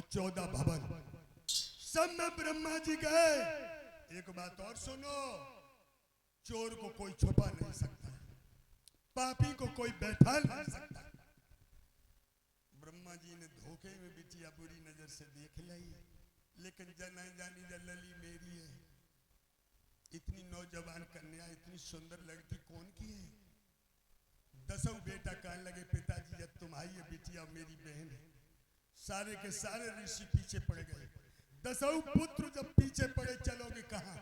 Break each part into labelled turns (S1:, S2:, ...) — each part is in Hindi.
S1: और 14 भवन, सब में ब्रह्मा जी गए। एक बात और सुनो, चोर को कोई छुपा नहीं सकता, पापी को कोई बैठा नहीं सकता। ब्रह्मा जी ने धोखे में बिटिया बुरी नजर से देख ली, लेकिन जना जानी जल्लली मेरी है। इतनी नौजवान कन्या, इतनी सुंदर लड़की कौन की है? दसों बेटा कहने लगे पिताजी जब तुम्हारी ये बिटिया मेरी बहन है। सारे के सारे ऋषि पीछे पड़ गए। दसों पुत्र जब पीछे पड़े, चलोगे कहां?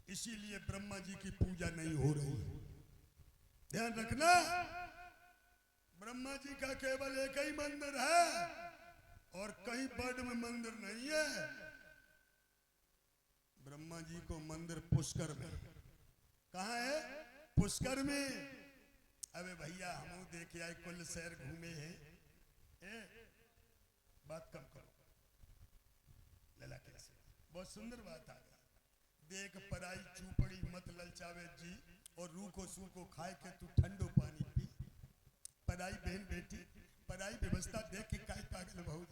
S1: इसीलिए ब्रह्मा जी की पूजा नहीं हो रही। ध्यान रखना, ब्रह्मा जी का केवल एक ही मंदिर है और कहीं बड़ में मंदिर नहीं है। ब्रह्मा जी को मंदिर पुष्कर में। कहाँ है? पुष्कर में। अबे भैया हम देखे आए, कुल शहर घूमे हैं। बात कम करो लला, कैसे बहुत सुंदर बात आ गई। देख पराई चूपड़ी मत ललचावे जी, और रूखो सूखो खाए के तू ठंडो पानी पी। पराई बहन बेटी, पराई व्यवस्था देख के काय पागल बहुत।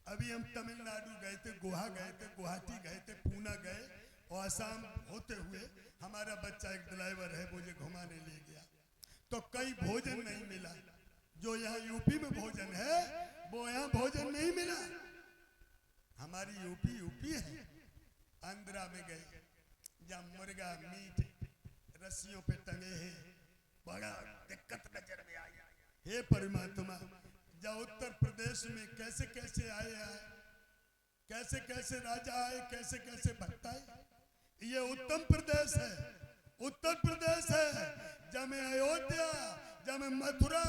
S1: अभी हम तमिलनाडु गए थे, गोवा गए थे, गुवाहाटी गए थे, पूना गए, और आसाम होते हुए हमारा बच्चा एक ड्राइवर है, मुझे घुमाने ले गया, तो कई भोजन नहीं मिला। जो यहाँ यूपी में भोजन है वो यहाँ भोजन नहीं मिला। हमारी यूपी है। आंध्रा में गए, जहाँ मुर्गा मीट रस्सियों पे टंगे हैं, बड़ा दिक्कत नजर में आई। हे परमात्मा, जब उत्तर प्रदेश में कैसे कैसे आए हैं, कैसे कैसे राजा आए, कैसे कैसे भक्त आए। ये उत्तम प्रदेश है, उत्तर प्रदेश है, जहाँ अयोध्या, जहाँ मथुरा,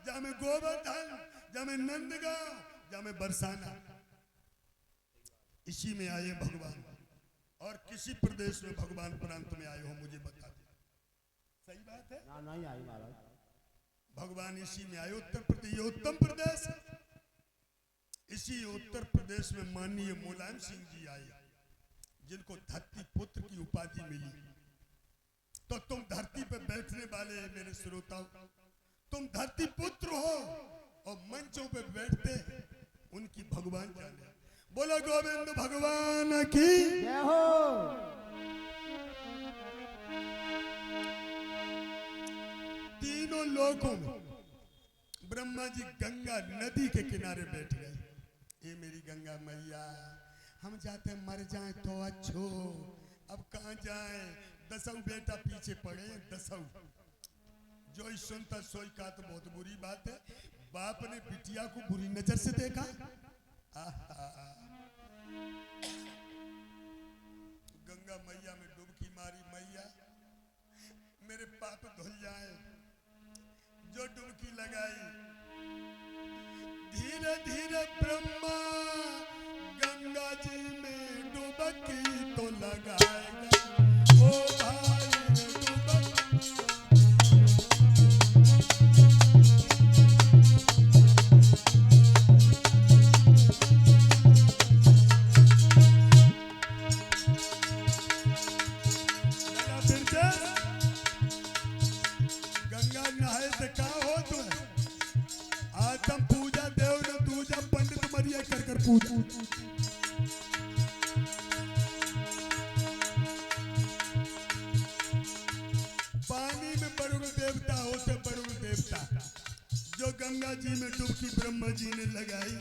S1: जहाँ गोवर्धन, जहाँ नंदगांव, जहाँ बरसाना, इसी में आए भगवान। और किसी प्रदेश में भगवान प्रांत में आए हो मुझे बता दे। सही बात है
S2: ना? नहीं आई महाराज,
S1: भगवान इसी में आए। उत्तर प्रदेश ये उत्तम प्रदेश है। इसी उत्तर प्रदेश में माननीय मुलायम सिंह जी आए, जिनको धरती पुत्र की उपाधि मिली। तो तुम धरती पर बैठने वाले मेरे श्रोताओं, तुम धरती पुत्र हो और मंचों पे बैठते हैं, उनकी भगवान जाने। बोलो गोविंद भगवान की
S2: जय हो।
S1: तीनों लोगों में ब्रह्मा जी गंगा नदी के किनारे बैठ गए। ये मेरी गंगा मैया, हम जाते मर जाएं तो अच्छो, अब कहाँ जाएं? दसों बेटा पीछे पड़े, दसों। जो ही सुनता सोई का तो बहुत बुरी बात है। बाप ने बिटिया को बुरी नजर से देखा। गंगा मैया में डुबकी मारी, मैया मेरे पाप धुल जाए। जो डुबकी लगाई, धीरे धीरे ब्रह्मा गंगा जी में डुबकी तो लगाएगा। ओ भाई गंगा नहाए से का हो तुम? आज हम पूजा देव ने पूजा पंडित मरिया कर कर पूजा। पानी में वरुण देवता होते, वरुण देवता जो गंगा जी में डुबकी ब्रह्मा जी ने लगाई।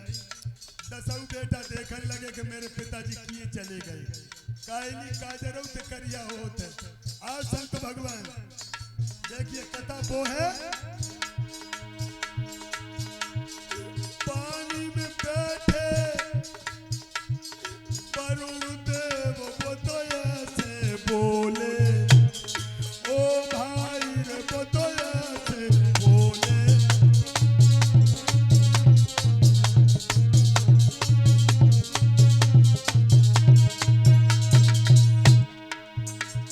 S1: दसों बेटा देखने लगे कि मेरे पिताजी किए चले गए। कायली काजरों से करिया होते। आज संत भगवान देखिए कथा वो है, पानी में बैठे वरुण देव वो तो ऐसे बोले, ओ भाई रे वो तो ऐसे बोले।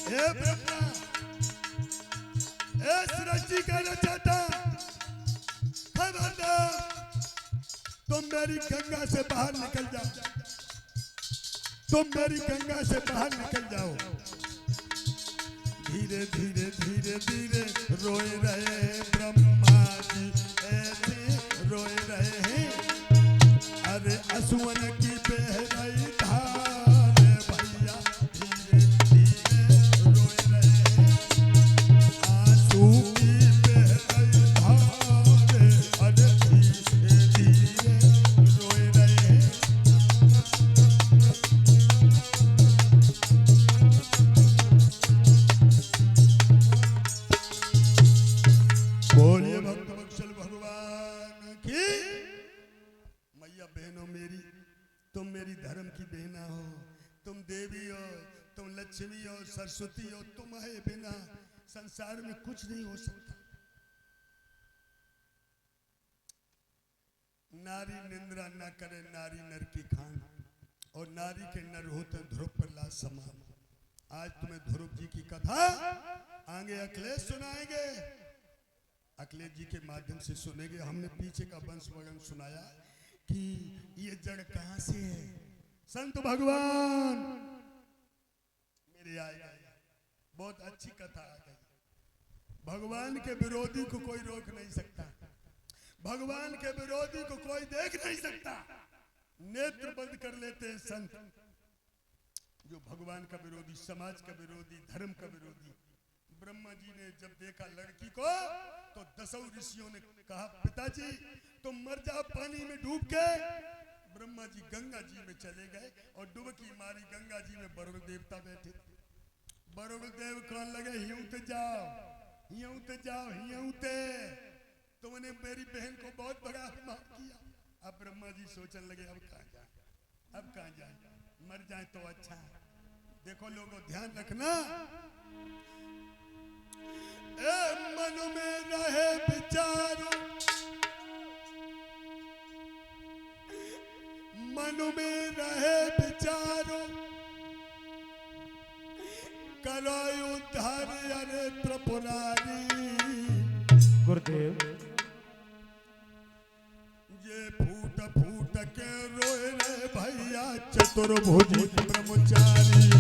S1: हे ब्रह्मा, हे सृष्टि का रचयिता, खबरदार तुम मेरी गंगा से बाहर निकल जाओ, तुम मेरी गंगा से बाहर निकल जाओ। धीरे धीरे धीरे धीरे रोए रहे ब्रह्मा जी, ऐसे रोए रहे हैं। अरे लक्ष्मी और सरस्वती और तुम्हारे बिना संसार में कुछ नहीं हो सकता। नारी निंद्रा न करे नारी नर की खान, और नारी के नर होते ध्रुव प्रहलाद समान। आज तुम्हें ध्रुव जी की कथा आगे अखिलेश सुनाएंगे, अखिलेश जी के माध्यम से सुनेंगे। हमने पीछे का वंश वगन सुनाया कि ये जड़ कहां से है। संत भगवान मेरे आए गए, बहुत अच्छी कथा आ गई। भगवान के विरोधी को कोई रोक नहीं सकता, भगवान के विरोधी को कोई देख नहीं सकता। नेत्र बंद कर लेते हैं संत। जो भगवान का विरोधी, समाज का विरोधी, धर्म का विरोधी। ब्रह्मा जी ने जब देखा लड़की को तो 10 ऋषियों ने कहा पिताजी तुम मर जाओ पानी में डूब के। ब्रह्मा जी गंगा जी में चले गए और डुबकी मारी। गंगा जी में वरुण देवता बैठे थे। वरुण देव कौन लगे, यूं जाओ यूं जाओ यूं ते, तुमने मेरी बहन को बहुत बड़ा अपमान किया। अब ब्रह्मा जी सोचने लगे अब कहां जाए, अब कहां जाए, मर जाए तो अच्छा है। देखो लोगों ध्यान रखना, ए मन में रहे विचारो, मन में रहे विचारो, करो उद्धार अरे त्रिपुरारी।
S2: गुरुदेव
S1: ये फूट फूट के रोए रे भैया चतुर्भुज ब्रह्मचारी।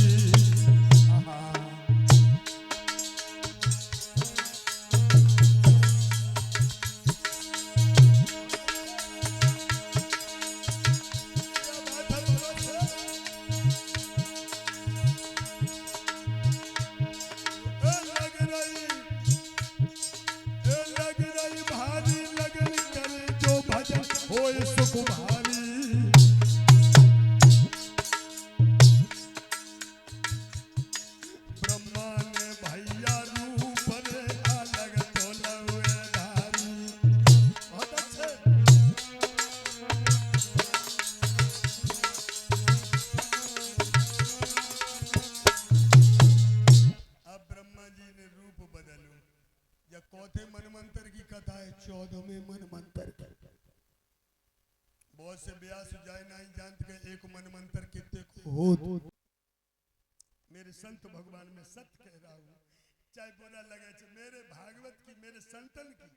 S1: बहुत से ब्यास जाए नहीं जानते के एक मन मंत्र कितने हो। मेरे संत भगवान में सत्य कह रहा हूँ, चाहे बुरा लगे, मेरे भागवत की, मेरे संतन की,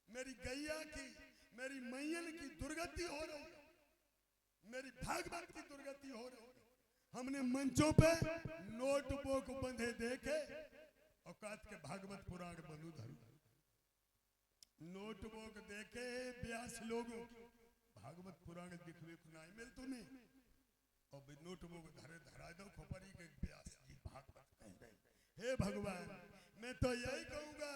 S1: मेरी गैया की, मेरी मैयन की दुर्गति हो रही है, मेरी भागवत की दुर्गति हो रही है। हमने मंचों पे नोटबुक बंधे देखे, औकात के भागवत पुराण बंधु धरू, नोटबुक देखे ब्यास लोगों भागवत पुराण दिखवे को नहीं मिल तुम्हें, और नोटबुक धरे धरा दो खोपरी के ब्यास जी भागवत कह रहे। हे भगवान मैं तो यही कहूंगा,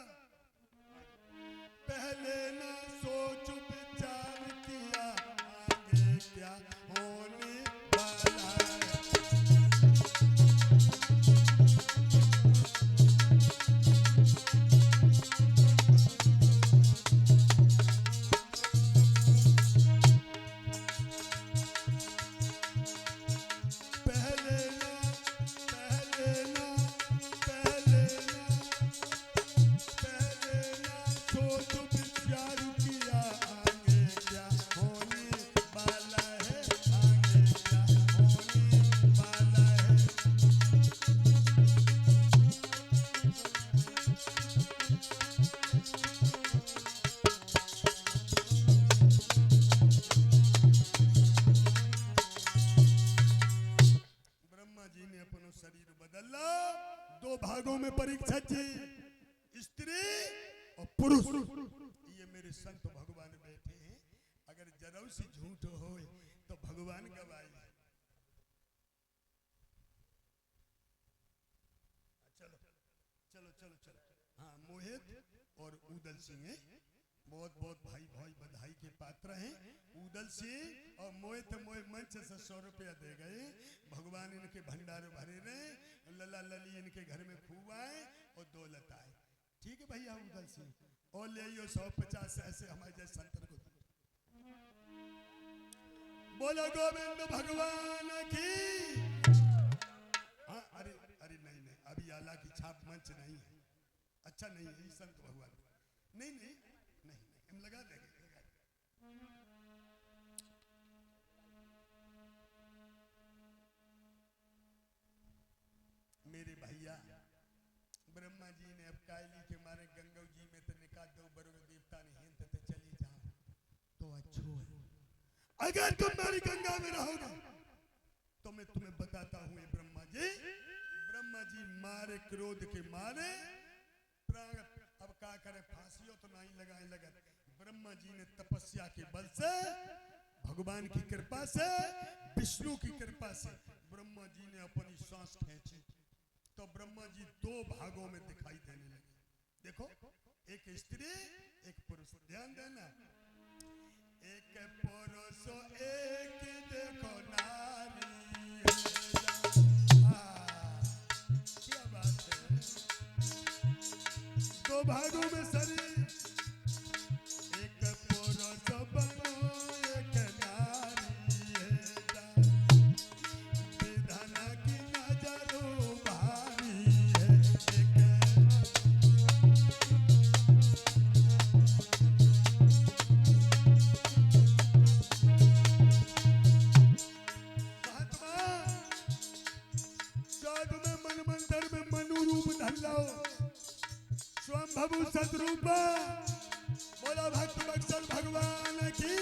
S1: पहले ना सोच विचार किया आगे क्या होने वाला है। भागों में परीक्षा जी, स्त्री और पुरुष, ये मेरे संत भगवान बैठे हैं। अगर जरा सी झूठ हो तो भगवान गवाही। चलो चलो चलो चलो, हाँ मोहित और उदल सिंह है, बहुत बहुत भाई भाई बधाई के पात्र हैं। उदल सिंह और मोहित मंच से 100 रुपया दे गए। भगवान इनके भंडार भरे रहे, लला लली इनके घर में खूब आए और दौलत आए। ठीक है भैया उदल सिंह, और ले 150 ऐसे हमारे जैसे संतर को। बोलो गोविंद भगवान की। हाँ अरे अरे नहीं राधा की छाप मंच नहीं है, अच्छा नहीं है संत भगवान। नहीं नहीं नहीं हम लगा देंगे, लगा देंगे। मेरे भैया ब्रह्मा जी ने अब कायली के मारे गंगा जी में तो निकाल दो, बरुण देवता ने हिंद तो चली जाओ तो अच्छो है। अगर तुम मेरी गंगा में रहोगे तो मैं तुम्हें बताता हूं ब्रह्मा जी मारे क्रोध के मारे प्राण अब क्या करे, फांसियों तो नहीं लगाए लगत। ब्रह्मा जी ने तपस्या के बल से, भगवान की कृपा से, विष्णु की कृपा से ब्रह्मा जी ने अपनी सांस खींची तो ब्रह्मा जी दो भागों में दिखाई देने लगे। देखो एक स्त्री एक पुरुष, ध्यान देना, एक पुरुष एक देखो नारी, क्या बात है, दो भागों में शरीर, एक पुरुष बनो एक नारी है, विधान की नजरों भारी है, महात्मा जग में मन मंदिर में मनु रूप धर लो, स्वयं भवु सतरूपा, बोला भक्त बत्सल भगवान की।